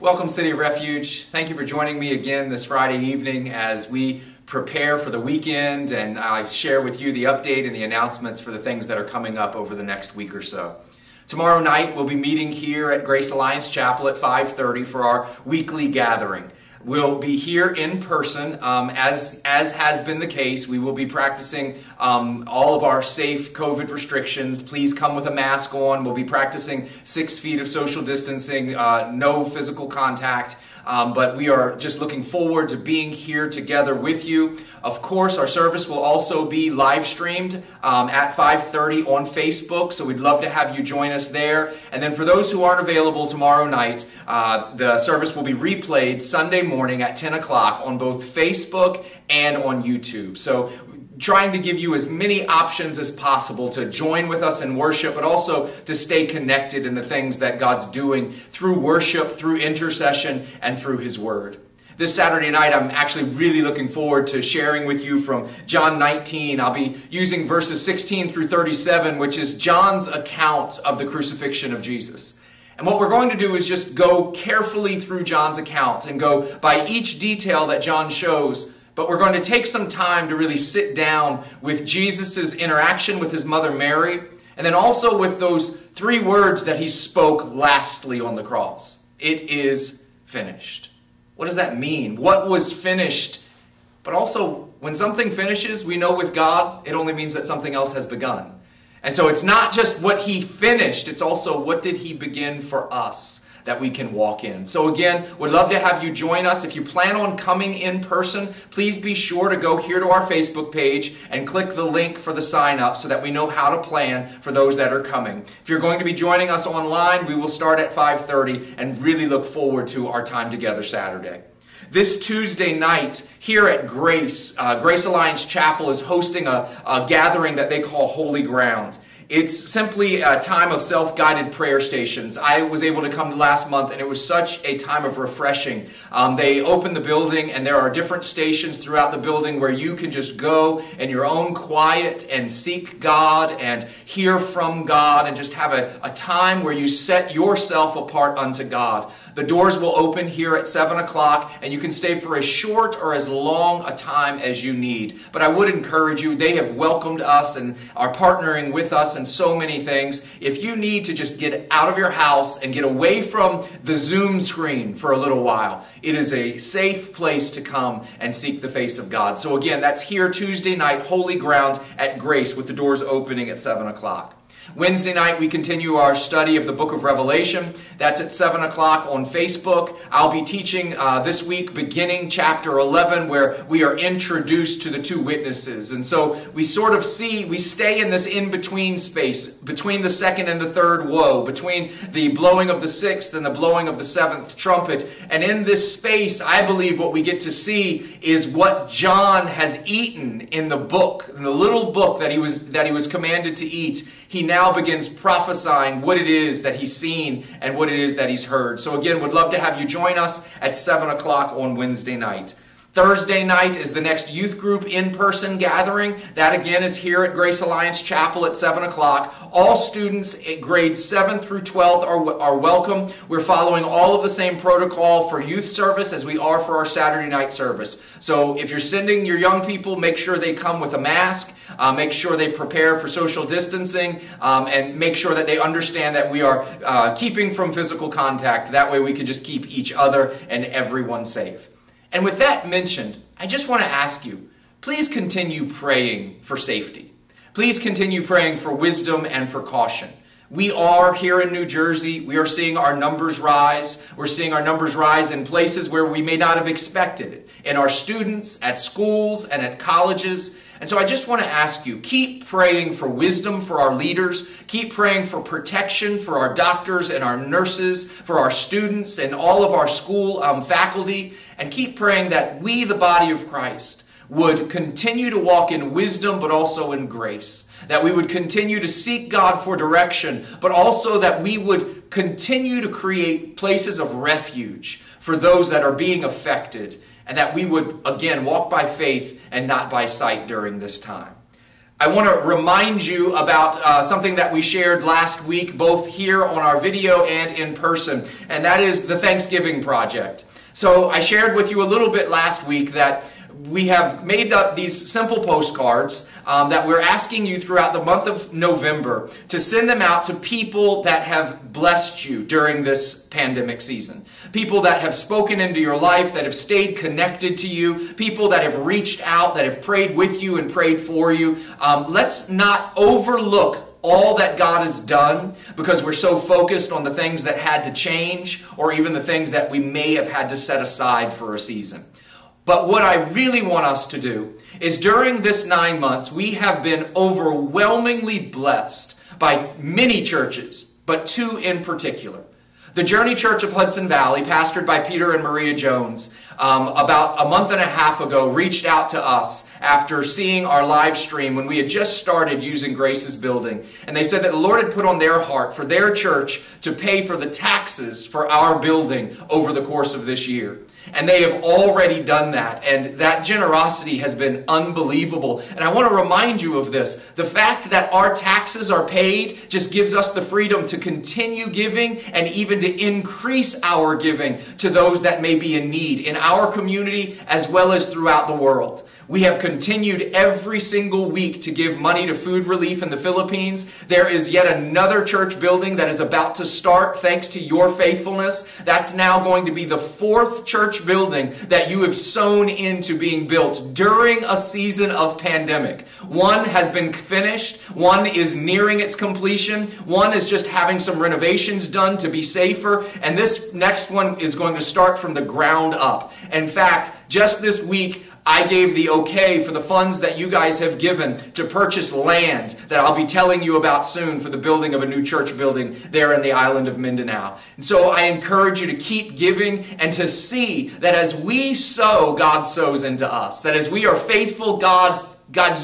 Welcome, City of Refuge. Thank you for joining me again this Friday evening as we prepare for the weekend and I share with you the update and the announcements for the things that are coming up over the next week or so. Tomorrow night we'll be meeting here at Grace Alliance Chapel at 5:30 for our weekly gathering. We'll be here in person, as has been the case. We will be practicing all of our safe COVID restrictions. Please come with a mask on. We'll be practicing 6 feet of social distancing, no physical contact. But we are just looking forward to being here together with you. Of course, our service will also be live streamed at 5:30 on Facebook, so we'd love to have you join us there. And then for those who aren't available tomorrow night, the service will be replayed Sunday morning at 10 o'clock on both Facebook and on YouTube. So trying to give you as many options as possible to join with us in worship, but also to stay connected in the things that God's doing through worship, through intercession, and through His Word. This Saturday night, I'm actually really looking forward to sharing with you from John 19. I'll be using verses 16 through 37, which is John's account of the crucifixion of Jesus. And what we're going to do is just go carefully through John's account and go by each detail that John shows. But we're going to take some time to really sit down with Jesus' interaction with his mother Mary, and then also with those 3 words that he spoke lastly on the cross. It is finished. What does that mean? What was finished? But also, when something finishes, we know with God, it only means that something else has begun. And so it's not just what he finished, it's also what did he begin for us that we can walk in. So again, would love to have you join us. If you plan on coming in person, please be sure to go here to our Facebook page and click the link for the sign up so that we know how to plan for those that are coming. If you're going to be joining us online, we will start at 5:30 and really look forward to our time together Saturday. This Tuesday night here at Grace Alliance Chapel is hosting a gathering that they call Holy Ground. It's simply a time of self-guided prayer stations. I was able to come last month and it was such a time of refreshing. They open the building and there are different stations throughout the building where you can just go in your own quiet and seek God and hear from God and just have a time where you set yourself apart unto God. The doors will open here at 7 o'clock and you can stay for as short or as long a time as you need. But I would encourage you, they have welcomed us and are partnering with us and so many things. If you need to just get out of your house and get away from the Zoom screen for a little while, it is a safe place to come and seek the face of God. So again, that's here Tuesday night, Holy Ground at Grace with the doors opening at 7 o'clock. Wednesday night, we continue our study of the book of Revelation. That's at 7 o'clock on Facebook. I'll be teaching this week beginning chapter 11 where we are introduced to the 2 witnesses. And so we sort of we stay in this in-between space, between the 2nd and the 3rd woe, between the blowing of the 6th and the blowing of the 7th trumpet. And in this space, I believe what we get to see is what John has eaten in the book, in the little book that he was commanded to eat. He now begins prophesying what it is that he's seen and what it is that he's heard. So again, would love to have you join us at 7 o'clock on Wednesday night. Thursday night is the next youth group in-person gathering. That again is here at Grace Alliance Chapel at 7 o'clock. All students at grades 7 through 12 are welcome. We're following all of the same protocol for youth service as we are for our Saturday night service. So if you're sending your young people, make sure they come with a mask. Make sure they prepare for social distancing and make sure that they understand that we are keeping from physical contact. That way we can just keep each other and everyone safe. And with that mentioned, I just want to ask you, please continue praying for safety. Please continue praying for wisdom and for caution. We are here in New Jersey. We are seeing our numbers rise. We're seeing our numbers rise in places where we may not have expected it. In our students, at schools, and at colleges. And so I just want to ask you, keep praying for wisdom for our leaders. Keep praying for protection for our doctors and our nurses, for our students and all of our school faculty. And keep praying that we, the body of Christ, would continue to walk in wisdom but also in grace. That we would continue to seek God for direction, but also that we would continue to create places of refuge for those that are being affected. And that we would, again, walk by faith and not by sight during this time. I want to remind you about something that we shared last week, both here on our video and in person, and that is the Thanksgiving Project. So I shared with you a little bit last week that we have made up these simple postcards that we're asking you throughout the month of November to send them out to people that have blessed you during this pandemic season. People that have spoken into your life, that have stayed connected to you, people that have reached out, that have prayed with you and prayed for you. Let's not overlook all that God has done because we're so focused on the things that had to change or even the things that we may have had to set aside for a season. But what I really want us to do is during this 9 months, we have been overwhelmingly blessed by many churches, but two in particular. The Journey Church of Hudson Valley, pastored by Peter and Maria Jones, about a month and a half ago, reached out to us after seeing our live stream when we had just started using Grace's building. And they said that the Lord had put on their heart for their church to pay for the taxes for our building over the course of this year. And they have already done that, and that generosity has been unbelievable. And I want to remind you of this. The fact that our taxes are paid just gives us the freedom to continue giving and even to increase our giving to those that may be in need in our community as well as throughout the world. We have continued every single week to give money to food relief in the Philippines. There is yet another church building that is about to start thanks to your faithfulness. That's now going to be the 4th church building that you have sown into being built during a season of pandemic. One has been finished. One is nearing its completion. One is just having some renovations done to be safer. And this next one is going to start from the ground up. In fact, just this week, I gave the okay for the funds that you guys have given to purchase land that I'll be telling you about soon for the building of a new church building there in the island of Mindanao. And so I encourage you to keep giving and to see that as we sow, God sows into us. That as we are faithful, God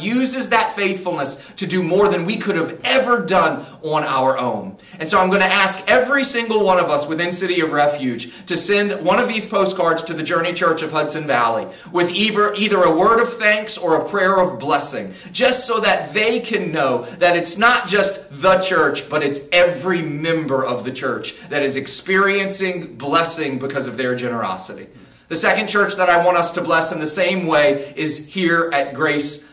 uses that faithfulness to do more than we could have ever done on our own. And so I'm going to ask every single one of us within City of Refuge to send one of these postcards to the Journey Church of Hudson Valley with either a word of thanks or a prayer of blessing, just so that they can know that it's not just the church, but it's every member of the church that is experiencing blessing because of their generosity. The second church that I want us to bless in the same way is here at Grace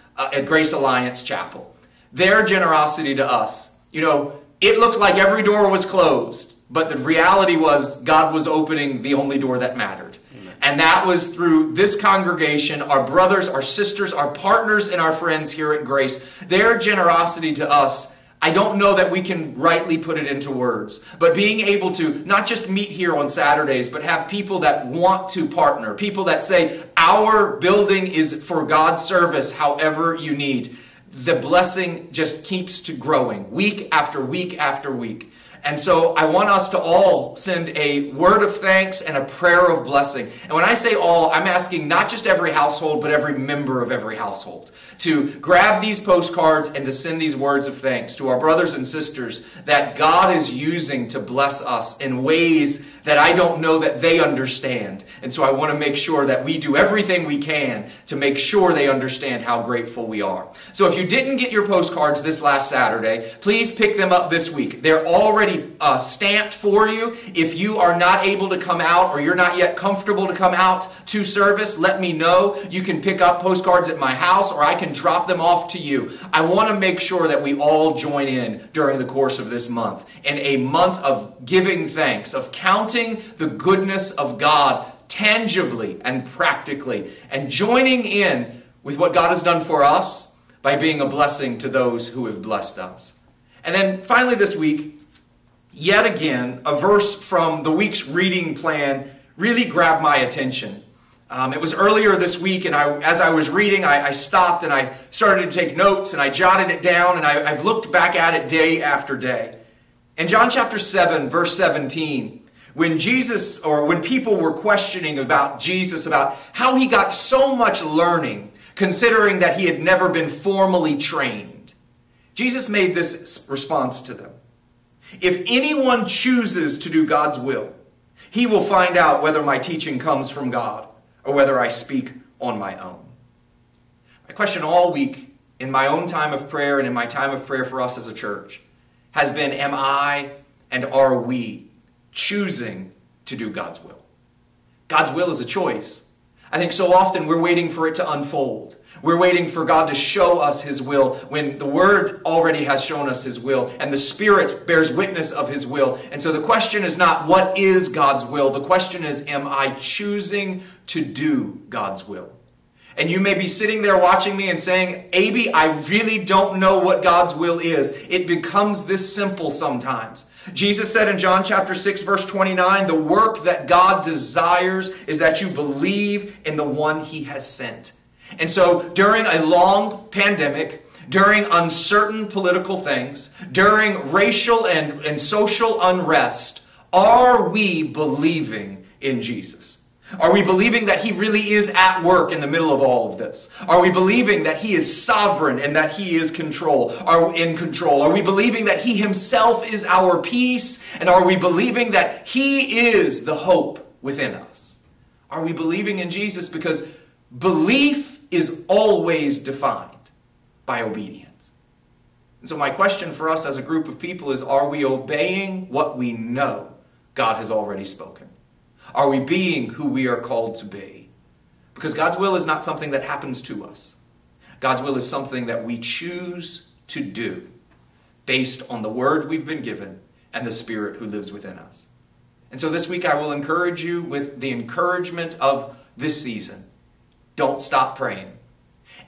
Alliance Chapel. Their generosity to us, it looked like every door was closed, but the reality was God was opening the only door that mattered. Amen. And that was through this congregation, our brothers, our sisters, our partners, and our friends here at Grace. Their generosity to us, I don't know that we can rightly put it into words, but being able to not just meet here on Saturdays, but have people that want to partner, people that say, our building is for God's service however you need. The blessing just keeps to growing week after week after week. And so I want us to all send a word of thanks and a prayer of blessing. And when I say all, I'm asking not just every household, but every member of every household to grab these postcards and to send these words of thanks to our brothers and sisters that God is using to bless us in ways that I don't know that they understand. And so I want to make sure that we do everything we can to make sure they understand how grateful we are. So if you didn't get your postcards this last Saturday, please pick them up this week. They're already stamped for you. If you are not able to come out or you're not yet comfortable to come out to service, let me know. You can pick up postcards at my house or I can drop them off to you. I want to make sure that we all join in during the course of this month in a month of giving thanks, of counting the goodness of God tangibly and practically, and joining in with what God has done for us by being a blessing to those who have blessed us. And then finally this week, yet again, a verse from the week's reading plan really grabbed my attention. It was earlier this week, and as I was reading, I stopped and I started to take notes, and I jotted it down, and I've looked back at it day after day. In John chapter 7, verse 17, when people were questioning about Jesus, about how he got so much learning, considering that he had never been formally trained, Jesus made this response to them. If anyone chooses to do God's will, he will find out whether my teaching comes from God or whether I speak on my own. My question all week in my own time of prayer and in my time of prayer for us as a church has been, am I and are we choosing to do God's will? God's will is a choice. I think so often we're waiting for it to unfold. We're waiting for God to show us His will when the Word already has shown us His will and the Spirit bears witness of His will. And so the question is not what is God's will? The question is, am I choosing to do God's will? And you may be sitting there watching me and saying, Aby, I really don't know what God's will is. It becomes this simple sometimes. Jesus said in John chapter 6, verse 29, the work that God desires is that you believe in the one He has sent. And so during a long pandemic, during uncertain political things, during racial and social unrest, are we believing in Jesus? Are we believing that He really is at work in the middle of all of this? Are we believing that He is sovereign and that He is in control? Are we believing that He Himself is our peace? And are we believing that He is the hope within us? Are we believing in Jesus? Because belief is always defined by obedience. And so my question for us as a group of people is, are we obeying what we know God has already spoken? Are we being who we are called to be? Because God's will is not something that happens to us. God's will is something that we choose to do based on the Word we've been given and the Spirit who lives within us. And so this week I will encourage you with the encouragement of this season. Don't stop praying.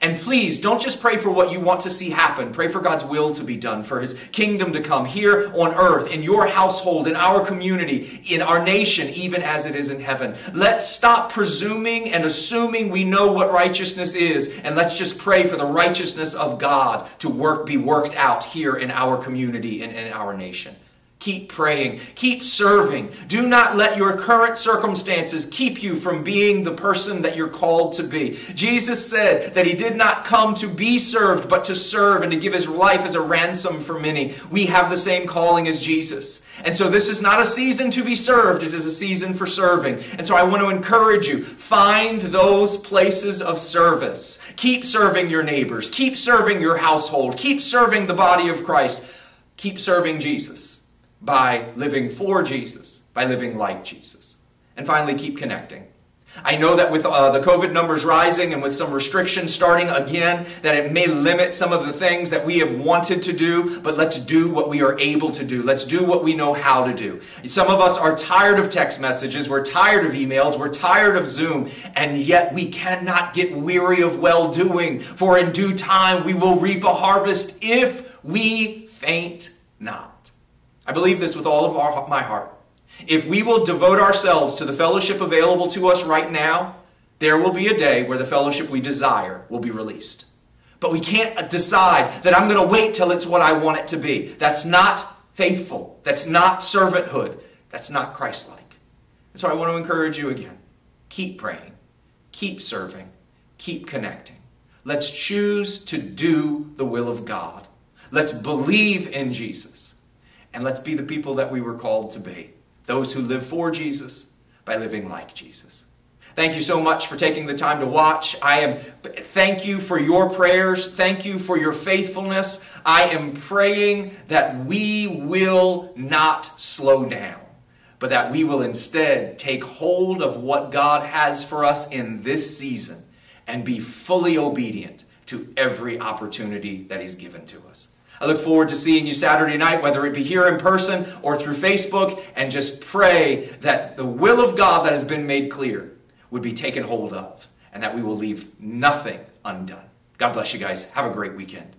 And please, don't just pray for what you want to see happen. Pray for God's will to be done, for His kingdom to come here on earth, in your household, in our community, in our nation, even as it is in heaven. Let's stop presuming and assuming we know what righteousness is, and let's just pray for the righteousness of God to be worked out here in our community and in our nation. Keep praying. Keep serving. Do not let your current circumstances keep you from being the person that you're called to be. Jesus said that He did not come to be served, but to serve and to give His life as a ransom for many. We have the same calling as Jesus. And so this is not a season to be served. It is a season for serving. And so I want to encourage you, find those places of service. Keep serving your neighbors. Keep serving your household. Keep serving the body of Christ. Keep serving Jesus. By living for Jesus, by living like Jesus. And finally, keep connecting. I know that with the COVID numbers rising and with some restrictions starting again, that it may limit some of the things that we have wanted to do, but let's do what we are able to do. Let's do what we know how to do. Some of us are tired of text messages, we're tired of emails, we're tired of Zoom, and yet we cannot get weary of well-doing, for in due time we will reap a harvest if we faint not. I believe this with all of my heart. If we will devote ourselves to the fellowship available to us right now, there will be a day where the fellowship we desire will be released. But we can't decide that I'm going to wait till it's what I want it to be. That's not faithful. That's not servanthood. That's not Christ-like. And so I want to encourage you again. Keep praying. Keep serving. Keep connecting. Let's choose to do the will of God. Let's believe in Jesus. And let's be the people that we were called to be. Those who live for Jesus by living like Jesus. Thank you so much for taking the time to watch. Thank you for your prayers. Thank you for your faithfulness. I am praying that we will not slow down, but that we will instead take hold of what God has for us in this season and be fully obedient to every opportunity that He's given to us. I look forward to seeing you Saturday night, whether it be here in person or through Facebook, and just pray that the will of God that has been made clear would be taken hold of, and that we will leave nothing undone. God bless you guys. Have a great weekend.